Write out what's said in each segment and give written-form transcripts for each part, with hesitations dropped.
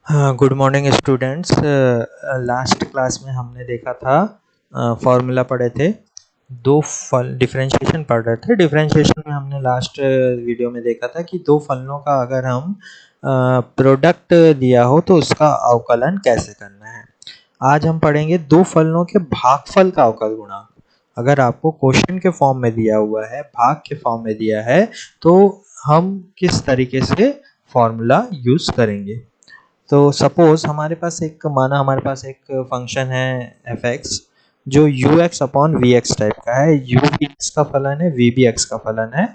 हाँ, good morning students. Last class में हमने देखा था, फॉर्मूला पढ़े थे, दो फल डिफरेंशिएशन पढ़ रहे थे। डिफरेंशिएशन में हमने लास्ट वीडियो में देखा था कि दो फलनों का अगर हम प्रोडक्ट दिया हो तो उसका अवकलन कैसे करना है। आज हम पढ़ेंगे दो फलनों के भागफल का अवकल गुणांक। अगर आपको क्वेश्चन के फॉर्म में दिया हुआ है, भाग के फॉर्म में दिया है, तो हम किस तरीके से फॉर्मूला यूज करेंगे। तो सपोज हमारे पास एक फंक्शन है एफ एक्स, जो u x upon v x type का है। यू भी एक्स का फलन है, वी भी एक्स का फलन है।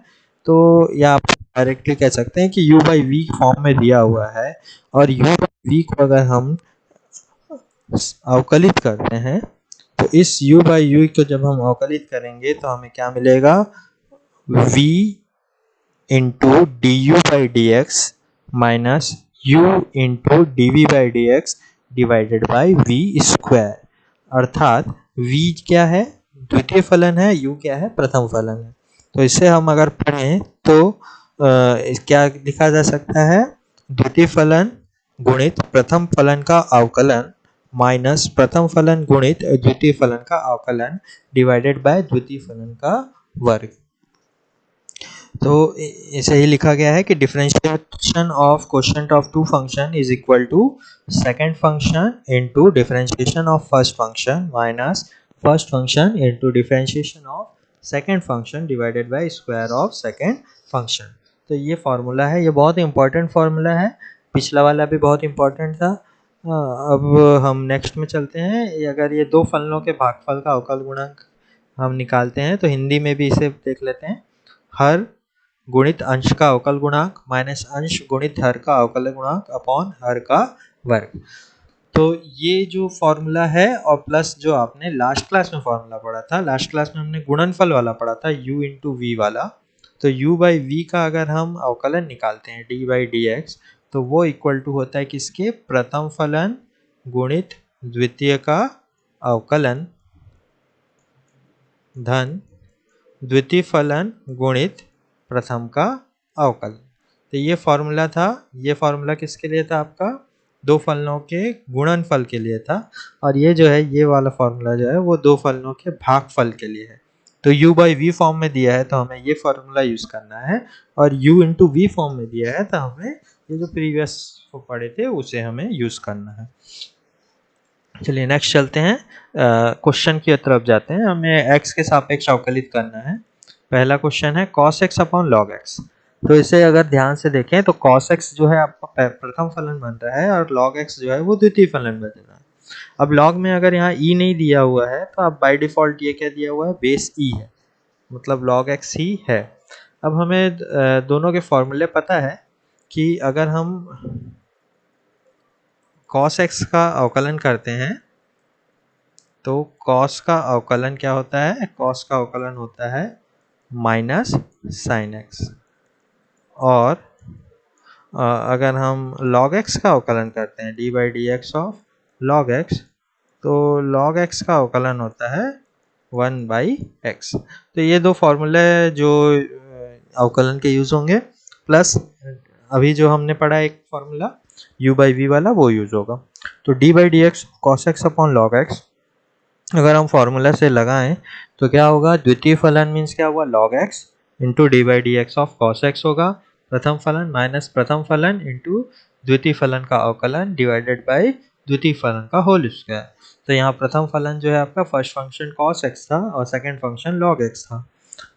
तो या आप डायरेक्टली कह सकते हैं कि यू बाई वी फॉर्म में दिया हुआ है, और यू बाई वी को अगर हम अवकलित करते हैं तो इस u बाई यू को जब हम अवकलित करेंगे तो हमें क्या मिलेगा, v into d u by d x minus u into d v by d x divided by v square. अर्थात v क्या है, द्वितीय फलन है, u क्या है, प्रथम फलन है। तो इसे हम अगर पढ़ें तो क्या लिखा जा सकता है, द्वितीय फलन गुणित प्रथम फलन का अवकलन माइनस प्रथम फलन गुणित द्वितीय फलन का अवकलन डिवाइडेड बाय द्वितीय फलन का वर्ग। तो इसे ही लिखा गया है कि differentiation of quotient of two function is equal to second function into differentiation of first function minus first function into differentiation of second function divided by square of second function. तो ये फार्मूला है, ये बहुत important formula है। पिछला वाला भी बहुत इंपॉर्टेंट था। अब हम नेक्स्ट में चलते हैं। अगर ये दो फलनों के भागफल का अवकल गुणांक हम निकालते हैं तो हिंदी में भी इसे देख लेते हैं। हर गुणित अंश का अवकल गुणांक माइनस अंश गुणित हर का अवकल गुणांक अपॉन हर का वर्ग। तो ये जो फॉर्मूला है, और प्लस जो आपने लास्ट क्लास में फॉर्मूला पढ़ा था, लास्ट क्लास में हमने गुणनफल वाला पढ़ा था, u इंटू वी वाला। तो u बाई वी का अगर हम अवकलन निकालते हैं d बाई डी एक्स, तो वो इक्वल टू होता है किसके, प्रथम फलन गुणित द्वितीय का अवकलन धन द्वितीय फलन गुणित प्रथम का अवकल। तो ये फॉर्मूला था। ये फॉर्मूला किसके लिए था, आपका दो फलनों के गुणनफल के लिए था। और ये जो है, ये वाला फॉर्मूला जो है वो दो फलनों के भागफल के लिए है। तो u बाई वी फॉर्म में दिया है तो हमें ये फॉर्मूला यूज करना है, और u इंटू वी फॉर्म में दिया है तो हमें ये जो प्रीवियस पढ़े थे उसे हमें यूज करना है। चलिए नेक्स्ट चलते हैं, क्वेश्चन की तरफ जाते हैं। हमें x के सापेक्ष अवकलित करना है। पहला क्वेश्चन है cos x upon log x। तो इसे अगर ध्यान से देखें तो cos x जो है आपका प्रथम फलन बन रहा है, और log x जो है वो द्वितीय फलन बन रहा है। अब log में अगर यहाँ e नहीं दिया हुआ है तो अब बाय डिफॉल्ट ये क्या दिया हुआ है, बेस e है, मतलब log x ही है। अब हमें दोनों के फॉर्मूले पता है कि अगर हम cos x का अवकलन करते हैं तो cos का अवकलन क्या होता है, cos का अवकलन होता है माइनस साइन x। और अगर हम log x का अवकलन करते हैं d by d x of log x, तो log x का अवकलन होता है 1 बाई एक्स। तो ये दो फॉर्मूले जो अवकलन के यूज होंगे, प्लस अभी जो हमने पढ़ा एक फॉर्मूला u बाई वी वाला, वो यूज होगा। तो d by d x cos x upon log x अगर हम फॉर्मूला से लगाएं तो क्या होगा, द्वितीय फलन मीन्स क्या हुआ, log x into d by d x of cos x होगा। प्रथम फलन माइनस प्रथम फलन इंटू द्वितीय फलन का अवकलन डिवाइडेड बाय द्वितीय फलन का होल स्क्वायर। तो यहाँ प्रथम फलन जो है आपका फर्स्ट फंक्शन cos x था और सेकंड फंक्शन log x था।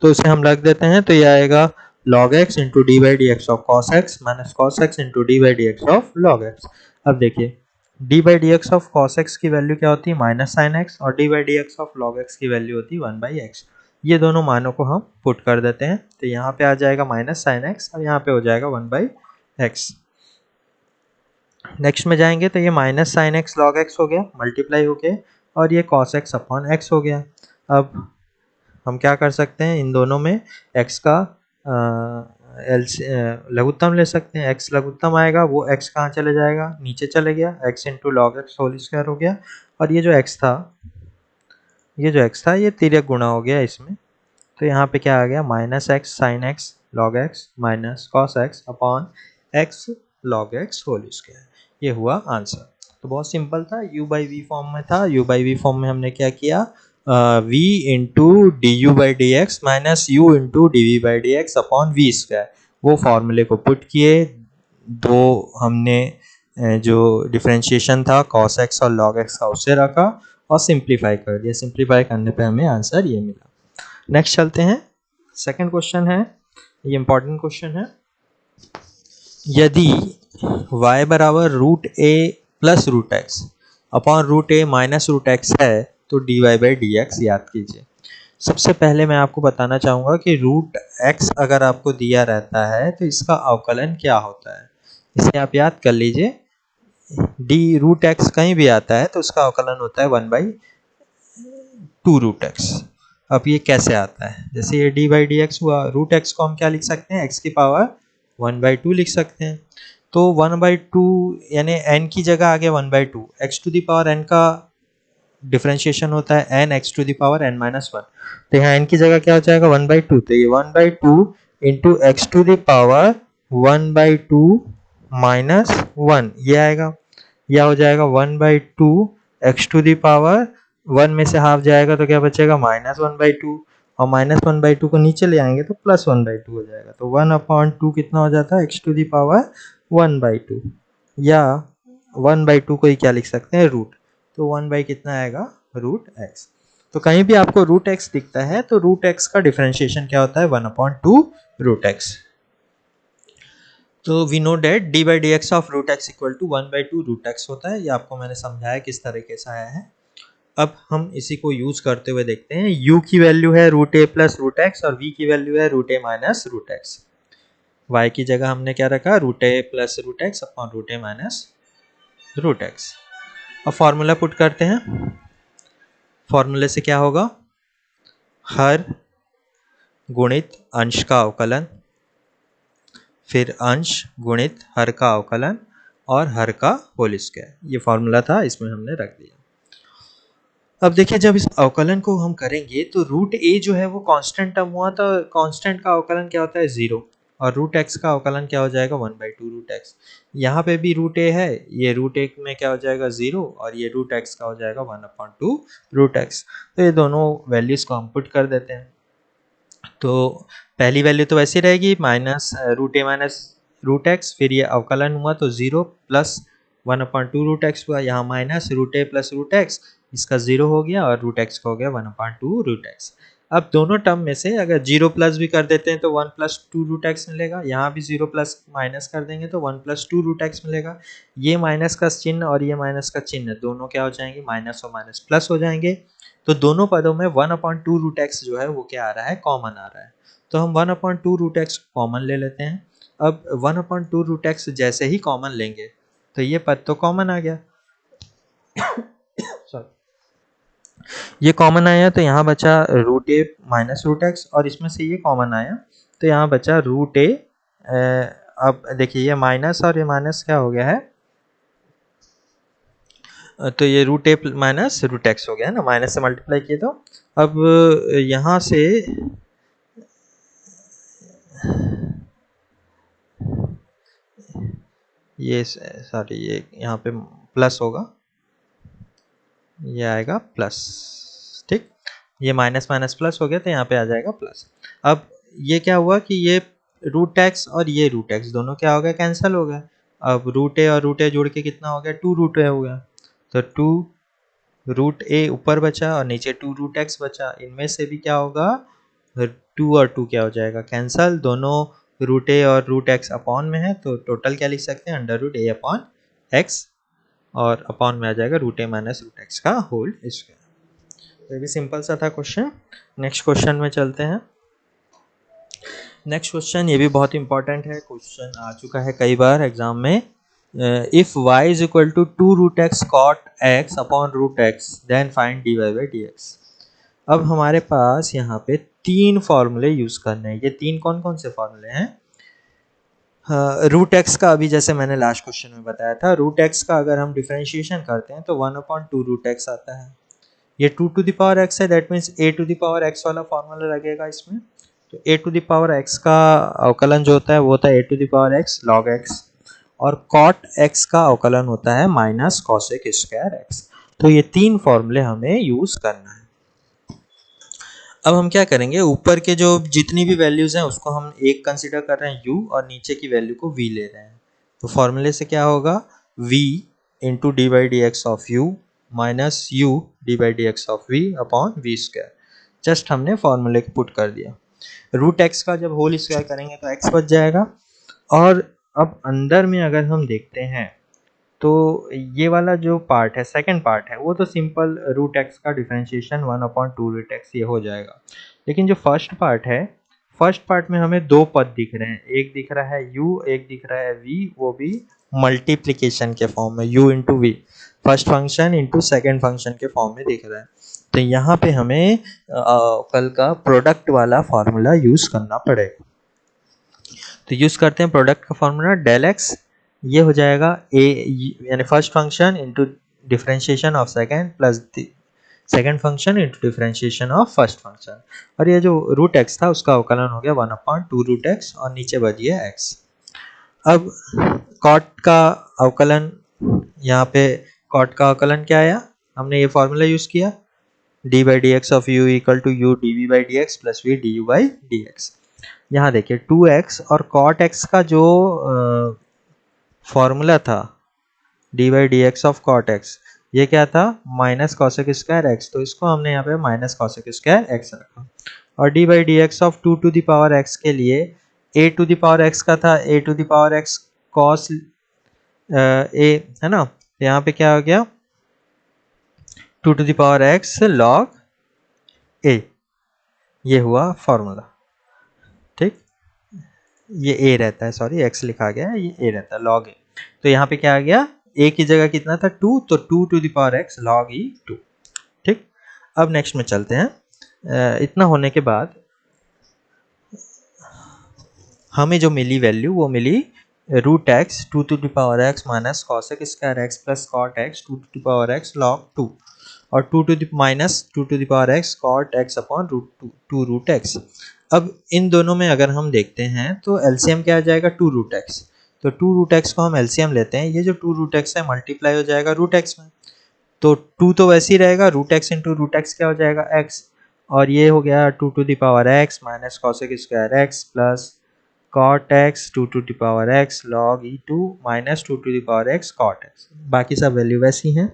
तो इसे हम रख देते हैं, तो ये आएगा log x into d by d x of cos x minus cos x into d by d x of log x। अब देखिए d by d x of cos x की वैल्यू क्या होती है, माइनस साइन एक्स, और d by d x of log x की value होती है 1 बाई एक्स। ये दोनों मानों को हम पुट कर देते हैं, तो यहाँ पे आ जाएगा माइनस साइन एक्स और यहाँ पे हो जाएगा 1 बाई एक्स। नेक्स्ट में जाएंगे तो ये minus sign x log x हो गया, मल्टीप्लाई हो गया, और ये कॉस एक्स अपॉन एक्स हो गया। अब हम क्या कर सकते हैं, इन दोनों में x का लघुत्तम ले सकते हैं। x लघुत्तम आएगा, वो x कहाँ चले जाएगा, नीचे चले गया, x into log x whole square हो गया। और ये जो x था ये तिर्यक गुणा हो गया इसमें। तो यहाँ पे क्या आ गया, minus x sine x log x minus cos x upon x log x whole square. ये हुआ आंसर। तो बहुत सिंपल था, u बाई वी फॉर्म में था। u बाई वी फॉर्म में हमने क्या किया, v into d u by d x minus u into d v by d x upon v square, वो फॉर्मूले को पुट किए। दो हमने जो डिफ्रेंशिएशन था cos x और log x का उसे रखा और सिंप्लीफाई कर दिया। सिंप्लीफाई करने पे हमें आंसर ये मिला। नेक्स्ट चलते हैं, सेकंड क्वेश्चन है, ये इंपॉर्टेंट क्वेश्चन है। यदि y बराबर root a plus root x upon root a minus root x है तो d y by d x याद कीजिए। सबसे पहले मैं आपको बताना चाहूँगा कि रूट एक्स अगर आपको दिया रहता है तो इसका अवकलन क्या होता है, इसे आप याद कर लीजिए। डी रूट एक्स कहीं भी आता है तो उसका अवकलन होता है 1/2 रूट एक्स। अब ये कैसे आता है, जैसे ये डी बाई डी एक्स हुआ, रूट एक्स को हम क्या लिख सकते हैं, एक्स की पावर 1/2 लिख सकते हैं। तो 1/2 यानी n की जगह आ गया 1/2, x to the power n का डिफ्रेंशिएशन होता है n x to the power n minus 1, तो यहाँ n की जगह क्या हो जाएगा 1/2, तो ये 1/2 into x to the power 1/2 minus 1 ये आएगा। यह हो जाएगा 1/2 एक्स टू दी पावर 1 में से हाफ जाएगा तो क्या बचेगा -1/2, और -1/2 को नीचे ले आएंगे तो +1/2 हो जाएगा। तो 1/2 कितना हो जाता है, एक्स टू दी पावर 1/2, या 1/2 को ही क्या लिख सकते हैं, रूट। तो 1 कितना आएगा, रूट एक्स। तो कहीं भी आपको रूट एक्स दिखता है तो रूट एक्स का डिफरेंशिएशन क्या होता है, 1/2 रूट एक्स। तो we know that d by d x of root x equal to 1/2 root x होता है। ये आपको मैंने समझाया किस तरीके से आया है। अब हम इसी को यूज करते हुए देखते हैं। u की वैल्यू है root a plus root x और v की वैल्यू है root a minus root x. y की जगह हमने क्या रखा, root a plus root x upon root a minus root x. अब फॉर्मूला पुट करते हैं। फॉर्मूले से क्या होगा, हर गुणित अंश का अवकलन, फिर अंश गुणित हर का अवकलन और हर का होल स्क्वायर। ये फॉर्मूला था, इसमें हमने रख दिया। अब देखिए जब इस अवकलन को हम करेंगे तो रूट ए जो है वो कांस्टेंट टर्म हुआ, तो कांस्टेंट का अवकलन क्या होता है, 0, और रूट एक्स का अवकलन क्या हो जाएगा, 1/2 रूट एक्स। यहाँ पे भी रूट ए है, ये रूट ए में क्या हो जाएगा 0, और ये रूट एक्स का हो जाएगा 1/2 रूट एक्स। तो ये दोनों वैल्यूज को हम पुट कर देते हैं। तो पहली वैल्यू तो वैसी रहेगी, minus root a minus root x, फिर ये अवकलन हुआ तो 0 प्लस 1/2 रूट एक्स हुआ, यहाँ minus root a plus root x, इसका 0 हो गया और रूट एक्स का हो गया 1/2 रूट एक्स। अब दोनों टर्म में से अगर 0 प्लस भी कर देते हैं तो 1 + 2 रूट एक्स मिलेगा, यहाँ भी 0 प्लस माइनस कर देंगे तो 1 + 2 रूट एक्स मिलेगा। ये माइनस का चिन्ह और ये माइनस का चिन्ह दोनों क्या हो जाएंगे, माइनस और माइनस प्लस हो जाएंगे। तो दोनों पदों में 1/2 रूट एक्स जो है वो क्या आ रहा है, कॉमन आ रहा है। तो हम 1/2 रूट एक्स कॉमन ले लेते हैं। अब 1/2 रूट एक्स जैसे ही कॉमन लेंगे तो ये पद तो कॉमन आ गया सॉरी, ये कॉमन आया तो यहाँ बचा root a minus root x, और इसमें से ये कॉमन आया तो यहाँ बचा रूट ए। अब देखिए ये माइनस और ये माइनस क्या हो गया है, तो ये root a minus root x हो गया है ना, माइनस से मल्टीप्लाई किए तो। अब यहाँ से ये सॉरी ये यहाँ पे प्लस होगा, ये आएगा प्लस, ठीक। ये माइनस माइनस प्लस हो गया तो यहाँ पे आ जाएगा प्लस। अब ये क्या हुआ कि ये रूट एक्स और ये रूट एक्स दोनों क्या हो गया, कैंसिल हो गया। अब रूट ए और रूट ए जोड़ के कितना हो गया, 2 रूट ए हो गया। तो 2 रूट ए ऊपर बचा और नीचे 2 रूट एक्स बचा। इनमें से भी क्या होगा, 2 और 2 क्या हो जाएगा, कैंसल। दोनों रूट ए और रूट एक्स अपॉन में है तो टोटल क्या लिख सकते हैं, √a अपॉन एक्स, और अपॉन में आ जाएगा root a minus root x का होल स्क्वायर। तो ये भी सिंपल सा था क्वेश्चन। नेक्स्ट क्वेश्चन में चलते हैं। नेक्स्ट क्वेश्चन ये भी बहुत इंपॉर्टेंट है, क्वेश्चन आ चुका है कई बार एग्जाम में। If y is equal to 2 root x cot x upon root x then find dy by d x. अब हमारे पास यहाँ पे 3 फॉर्मूले यूज करने हैं। ये 3 कौन कौन से फॉर्मूले हैं, रूट एक्स का अभी जैसे मैंने लास्ट क्वेश्चन में बताया था, रूट एक्स का अगर हम डिफरेंशिएशन करते हैं तो 1/2 रूट एक्स आता है। ये 2 टू द पावर एक्स है, that means a to the power x वाला फॉर्मूला लगेगा इसमें। तो a to the power x का अवकलन जो होता है वो होता है a to the power x log x, और कॉट एक्स का अवकलन होता है माइनस कॉसेक स्क्वायर एक्स। तो ये तीन फॉर्मूले हमें यूज करना है। अब हम क्या करेंगे, ऊपर के जो जितनी भी वैल्यूज हैं उसको हम एक कंसीडर कर रहे हैं u और नीचे की वैल्यू को v ले रहे हैं। तो फॉर्मूले से क्या होगा, v into d by d x of u minus u d by d x of v upon v square. Just हमने फॉर्मूले को पुट कर दिया। रूट एक्स का जब होल स्क्वायर करेंगे तो x बच जाएगा। और अब अंदर में अगर हम देखते हैं तो ये वाला जो पार्ट है, सेकंड पार्ट है, वो तो सिंपल रूट एक्स का डिफरेंशिएशन 1/2 रूट एक्स ये हो जाएगा। लेकिन जो फर्स्ट पार्ट है, फर्स्ट पार्ट में हमें दो पद दिख रहे हैं, एक दिख रहा है u, एक दिख रहा है v, वो भी मल्टीप्लिकेशन के फॉर्म में u into v, first function into second function के फॉर्म में दिख रहा है। तो यहाँ पे हमें कल का प्रोडक्ट वाला फॉर्मूला यूज करना पड़ेगा। तो यूज करते हैं प्रोडक्ट का फॉर्मूला, डेल एक्स ये हो जाएगा a यानी first function into differentiation of second plus second function into differentiation of first function, और ये जो रूट एक्स था उसका अवकलन हो गया 1/2 रूट एक्स और नीचे बच गया x। अब कॉट का अवकलन, यहाँ पे कॉट का अवकलन क्या आया, हमने ये फॉर्मूला यूज किया, d by d x of u equal to u d v by d x plus v d u by d x. यहाँ देखिए 2x और कॉट एक्स का जो फॉर्मूला था d by d x of cot x, ये क्या था, minus cosec square x, तो इसको हमने यहाँ पे माइनस कॉसेक स्क्वायर एक्स रखा। और d by d x of 2 to the power x के लिए a to the power x का था a to the power x cos a, है ना, तो यहाँ पे क्या हो गया 2 to the power x log a, ये हुआ फॉर्मूला। ठीक, ये a रहता है, सॉरी x लिखा गया है, ये a रहता है लॉग a। तो यहाँ पे क्या आ गया, a की जगह कितना था 2, तो 2 to the power x log e 2। ठीक, अब नेक्स्ट में चलते हैं। इतना होने के बाद हमें जो मिली वैल्यू वो मिली root x 2 to the power x minus cosec square x plus cot x 2 to the power x log 2 और 2 to the minus 2 to the power x cot x upon root 2 root x. अब इन दोनों में अगर हम देखते हैं तो एलसीएम क्या आ जाएगा 2 रूट एक्स, तो 2 रूट एक्स को हम एलसीएम लेते हैं, ये जो 2 रूट एक्स है मल्टीप्लाई हो जाएगा रूट एक्स में, तो 2 तो वैसे ही रहेगा, root x into root x क्या हो जाएगा x, और ये हो गया 2 to the power x minus cosec square x plus cot x 2 to the power x log e2 minus 2 to the power x cot x। बाकी सब वैल्यू वैसी हैं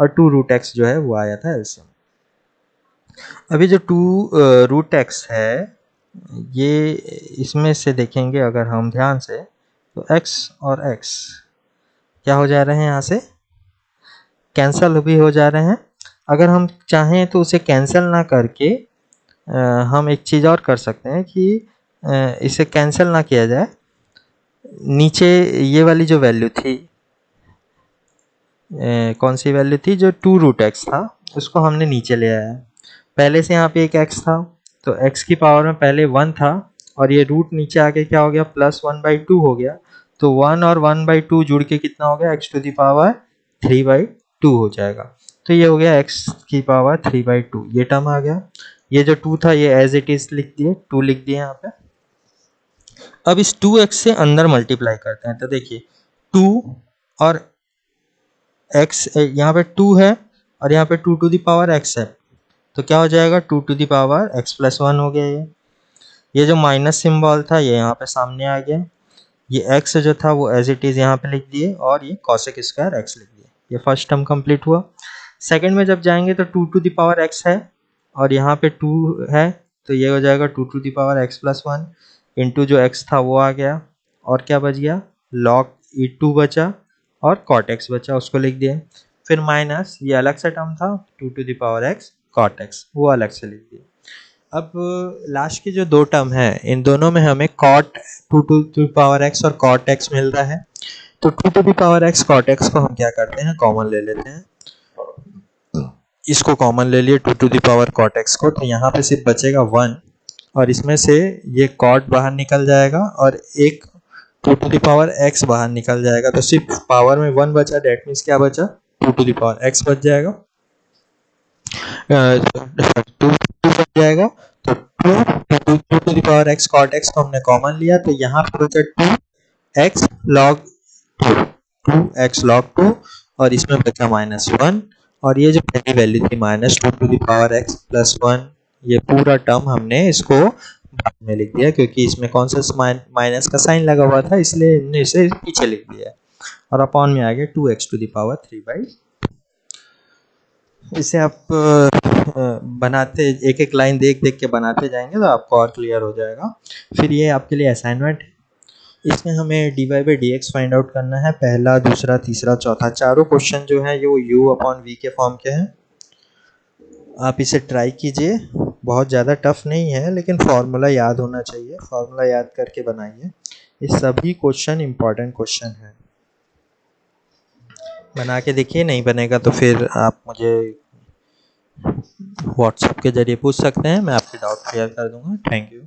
और 2 रूट एक्स जो है वो आया था एलसीएम। अभी जो 2 रूट एक्स है ये इसमें से देखेंगे अगर हम ध्यान से तो x और x क्या हो जा रहे हैं, यहाँ से कैंसल भी हो जा रहे हैं। अगर हम चाहें तो उसे कैंसिल ना करके हम एक चीज़ और कर सकते हैं कि इसे कैंसिल ना किया जाए, नीचे ये वाली जो वैल्यू थी, कौन सी वैल्यू थी, जो 2 रूट एक्स था उसको हमने नीचे ले आया। पहले से यहाँ पे एक x था तो x की पावर में पहले 1 था और ये रूट नीचे आके क्या हो गया प्लस 1/2 हो गया, तो 1 और 1/2 जुड़ के कितना हो गया x टू द पावर 3/2 हो जाएगा। तो ये हो गया x की पावर 3/2, ये टर्म आ गया। ये जो 2 था ये एज इट इज लिख दिए, 2 लिख दिए यहाँ पे। अब इस 2x से अंदर मल्टीप्लाई करते हैं तो देखिए 2 और x, यहाँ पे 2 है और यहाँ पे 2 टू द पावर x है, तो क्या हो जाएगा 2 to the power x plus 1 हो गया। ये जो माइनस सिंबल था ये यहाँ पे सामने आ गया, ये x जो था वो एज इट इज यहाँ पे लिख दिए और ये कॉसेक स्क्वायर x लिख दिए। ये फर्स्ट टर्म कंप्लीट हुआ। सेकंड में जब जाएंगे तो 2 टू द पावर x है और यहाँ पे 2 है, तो ये हो जाएगा 2 to the power x plus 1 into जो x था वो आ गया और क्या बच गया लॉग e2 बचा और कॉट x बचा, उसको लिख दिए। फिर माइनस ये अलग से टर्म था 2 to the power x cot x, वो अलग से लिख दिए। अब लास्ट के जो दो टर्म है इन दोनों में हमें cot 2 to the power x और कॉट x मिल रहा है, तो 2 to the power x cot x को हम क्या करते हैं कॉमन ले लेते हैं, इसको कॉमन ले लिए 2 to the power cot x को, तो यहाँ पे सिर्फ बचेगा 1 और इसमें से ये कॉट बाहर निकल जाएगा और एक 2 टू द पावर x बाहर निकल जाएगा, तो सिर्फ पावर में 1 बचा, डेट मीन्स क्या बचा 2 टू द पावर x बच जाएगा, 2 बच जाएगा। तो 2 to the power x cot x को हमने कॉमन लिया, तो यहाँ पे बचा 2x लॉग 2x log 2 और इसमें बचा -1 और ये जो पहली वैल्यू थी -2 to the power x plus 1, ये पूरा टर्म हमने इसको बाद में लिख दिया क्योंकि इसमें कौन सा माइनस का साइन लगा हुआ था, इसलिए हमने इसे पीछे लिख दिया और अपॉन में आ गया 2x टू द पावर 3/। इसे आप बनाते एक एक लाइन देख देख के बनाते जाएंगे तो आपको और क्लियर हो जाएगा। फिर ये आपके लिए असाइनमेंट, इसमें हमें dy by d x find out करना है, पहला दूसरा तीसरा चौथा, चारों क्वेश्चन जो है ये u अपॉन v के फॉर्म के हैं। आप इसे ट्राई कीजिए, बहुत ज़्यादा टफ नहीं है लेकिन फार्मूला याद होना चाहिए, फार्मूला याद करके बनाइए। ये सभी क्वेश्चन इंपॉर्टेंट क्वेश्चन हैं, बना के देखिए, नहीं बनेगा तो फिर आप मुझे व्हाट्सएप के जरिए पूछ सकते हैं, मैं आपके डाउट क्लियर कर दूंगा। Thank you.